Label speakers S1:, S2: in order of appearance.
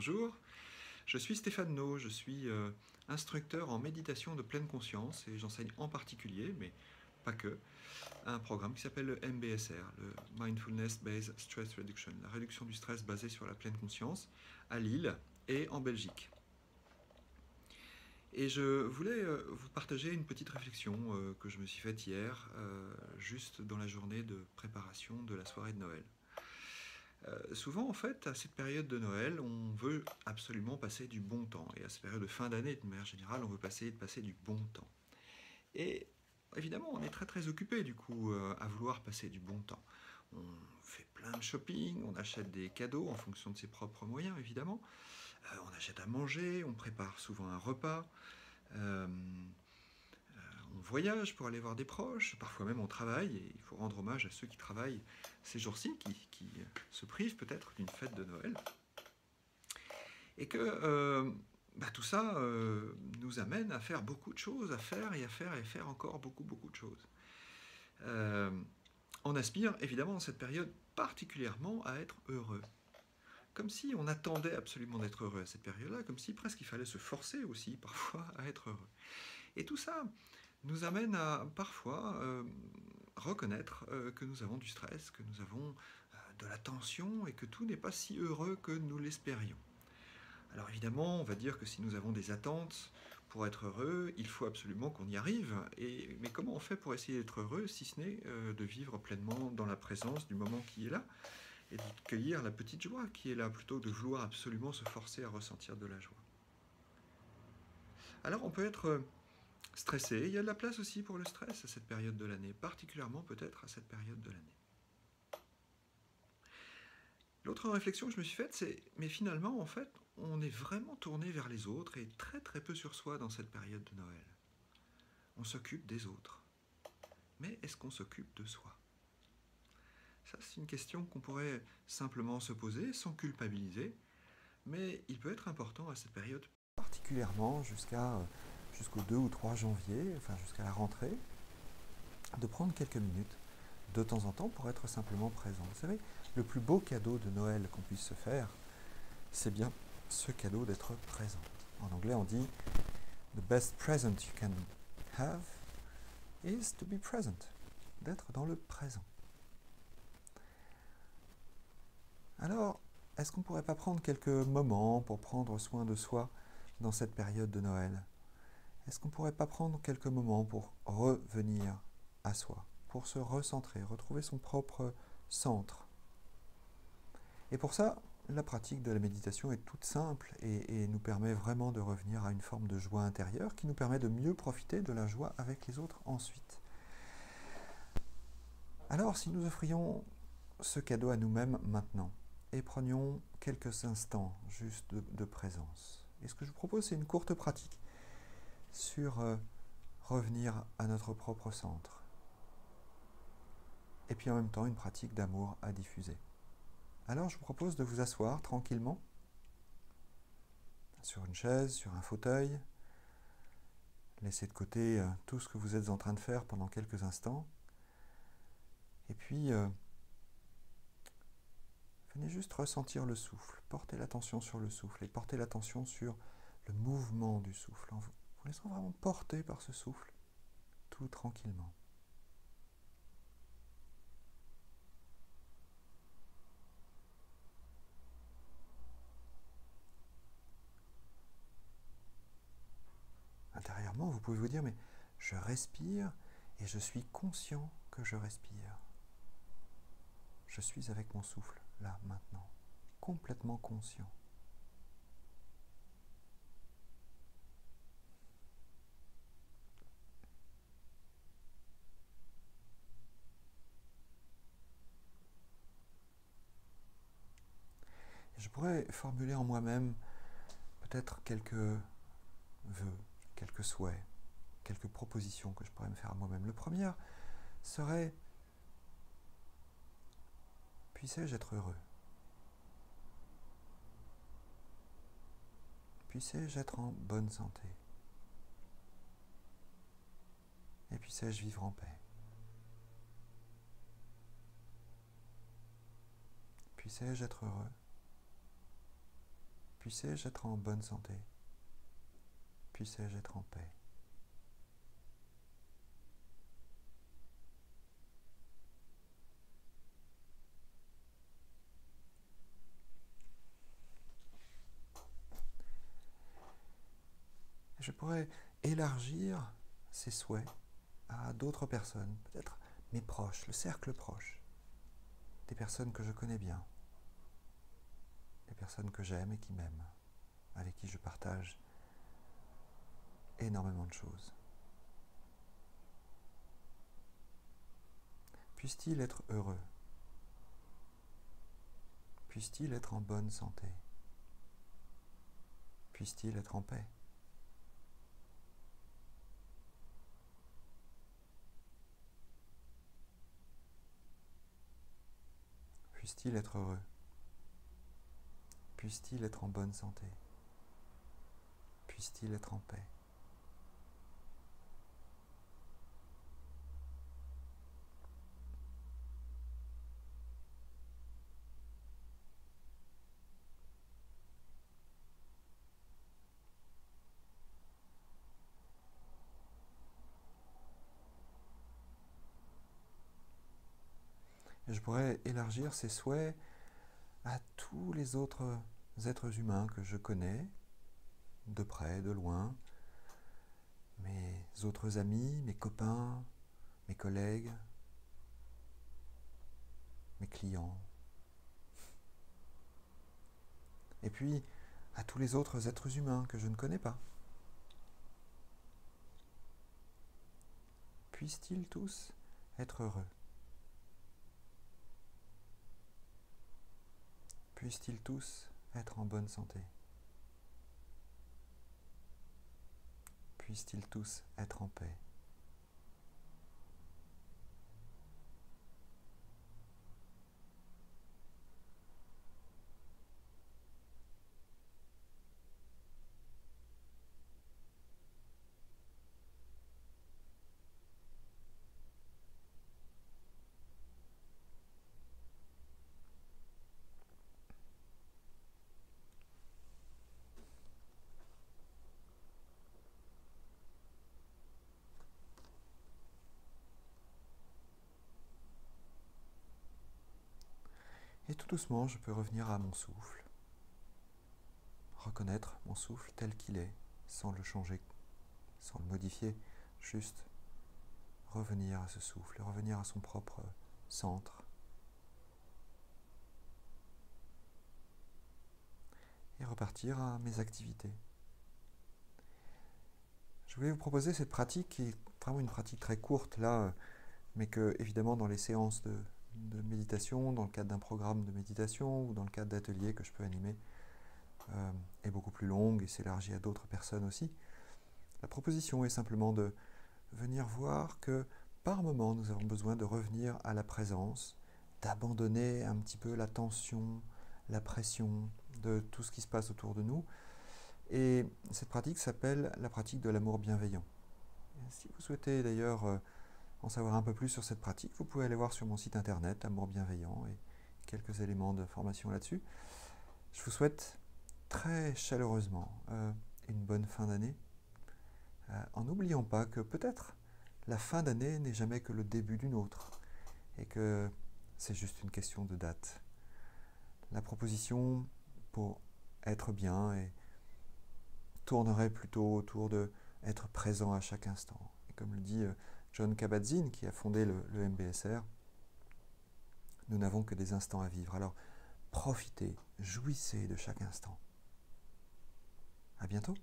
S1: Bonjour, je suis Stéphane No, je suis instructeur en méditation de pleine conscience et j'enseigne en particulier, mais pas que, un programme qui s'appelle le MBSR, le Mindfulness Based Stress Reduction, la réduction du stress basée sur la pleine conscience, à Lille et en Belgique. Et je voulais vous partager une petite réflexion que je me suis faite hier, juste dans la journée de préparation de la soirée de Noël. Souvent, en fait, à cette période de Noël, on veut absolument passer du bon temps. Et à cette période de fin d'année, de manière générale, on veut passer du bon temps. Et évidemment, on est très très occupé, du coup, à vouloir passer du bon temps. On fait plein de shopping, on achète des cadeaux en fonction de ses propres moyens, évidemment. On achète à manger, on prépare souvent un repas. Euh, on voyage pour aller voir des proches, parfois même on travaille, et il faut rendre hommage à ceux qui travaillent ces jours-ci, qui se privent peut-être d'une fête de Noël. Et que tout ça nous amène à faire beaucoup de choses, à faire et à faire et à faire encore beaucoup de choses. On aspire évidemment dans cette période particulièrement à être heureux. Comme si on attendait absolument d'être heureux à cette période-là, comme si presque il fallait se forcer aussi parfois à être heureux. Et tout ça nous amène à parfois reconnaître que nous avons du stress, que nous avons de la tension et que tout n'est pas si heureux que nous l'espérions. Alors évidemment, on va dire que si nous avons des attentes pour être heureux, il faut absolument qu'on y arrive. Mais comment on fait pour essayer d'être heureux si ce n'est de vivre pleinement dans la présence du moment qui est là et de cueillir la petite joie qui est là plutôt que de vouloir absolument se forcer à ressentir de la joie. Alors on peut être stressé. Il y a de la place aussi pour le stress à cette période de l'année, particulièrement peut-être à cette période de l'année. L'autre réflexion que je me suis faite, c'est, mais finalement, en fait, on est vraiment tourné vers les autres et très très peu sur soi dans cette période de Noël. On s'occupe des autres. Mais est-ce qu'on s'occupe de soi? Ça, c'est une question qu'on pourrait simplement se poser sans culpabiliser, mais il peut être important à cette période, particulièrement jusqu'au 2 ou 3 janvier, enfin jusqu'à la rentrée, de prendre quelques minutes de temps en temps pour être simplement présent. Vous savez, le plus beau cadeau de Noël qu'on puisse se faire, c'est bien ce cadeau d'être présent. En anglais, on dit « The best present you can have is to be present », d'être dans le présent. Alors, est-ce qu'on ne pourrait pas prendre quelques moments pour prendre soin de soi dans cette période de Noël? Est-ce qu'on ne pourrait pas prendre quelques moments pour revenir à soi, pour se recentrer, retrouver son propre centre? Et pour ça, la pratique de la méditation est toute simple et nous permet vraiment de revenir à une forme de joie intérieure qui nous permet de mieux profiter de la joie avec les autres ensuite. Alors, si nous offrions ce cadeau à nous-mêmes maintenant et prenions quelques instants juste de présence. Et ce que je vous propose, c'est une courte pratique sur revenir à notre propre centre. Et puis en même temps, une pratique d'amour à diffuser. Alors, je vous propose de vous asseoir tranquillement sur une chaise, sur un fauteuil. Laissez de côté tout ce que vous êtes en train de faire pendant quelques instants. Et puis, venez juste ressentir le souffle. Portez l'attention sur le souffle et portez l'attention sur le mouvement du souffle. En vous laissant vraiment porter par ce souffle, tout tranquillement. Intérieurement, vous pouvez vous dire, mais je respire et je suis conscient que je respire. Je suis avec mon souffle, là, maintenant, complètement conscient. Et je pourrais formuler en moi-même peut-être quelques vœux, quelques souhaits, quelques propositions que je pourrais me faire à moi-même. Le premier serait: puissais-je être heureux? Puissais-je être en bonne santé? Et puissais-je vivre en paix? Puissais-je être heureux? Puissé-je être en bonne santé? Puissé-je être en paix? Je pourrais élargir ces souhaits à d'autres personnes, peut-être mes proches, le cercle proche, des personnes que je connais bien, des personnes que j'aime et qui m'aiment, avec qui je partage énormément de choses. Puisse-t-il être heureux? Puisse-t-il être en bonne santé? Puisse-t-il être en paix? Puisse-t-il être heureux? Puisse-t-il être en bonne santé? Puisse-t-il être en paix? Et je pourrais élargir ces souhaits à tous les autres êtres humains que je connais, de près, de loin, mes autres amis, mes copains, mes collègues, mes clients. Et puis à tous les autres êtres humains que je ne connais pas. Puissent-ils tous être heureux? Puissent-ils tous être en bonne santé? Puissent-ils tous être en paix? Et tout doucement, je peux revenir à mon souffle, reconnaître mon souffle tel qu'il est, sans le changer, sans le modifier, juste revenir à ce souffle, revenir à son propre centre. Et repartir à mes activités. Je voulais vous proposer cette pratique qui est vraiment une pratique très courte là, mais que évidemment dans les séances de méditation, dans le cadre d'un programme de méditation ou dans le cadre d'ateliers que je peux animer, est beaucoup plus longue et s'élargit à d'autres personnes aussi. La proposition est simplement de venir voir que par moment nous avons besoin de revenir à la présence, d'abandonner un petit peu la tension, la pression de tout ce qui se passe autour de nous. Et cette pratique s'appelle la pratique de l'amour bienveillant. Et si vous souhaitez d'ailleurs en savoir un peu plus sur cette pratique, vous pouvez aller voir sur mon site internet Amour Bienveillant et quelques éléments d'information là-dessus. Je vous souhaite très chaleureusement une bonne fin d'année, en n'oubliant pas que peut-être la fin d'année n'est jamais que le début d'une autre et que c'est juste une question de date. La proposition pour être bien tournerait plutôt autour de être présent à chaque instant. Et comme le dit Jon Kabat-Zinn, qui a fondé le MBSR, nous n'avons que des instants à vivre. Alors profitez, jouissez de chaque instant. À bientôt.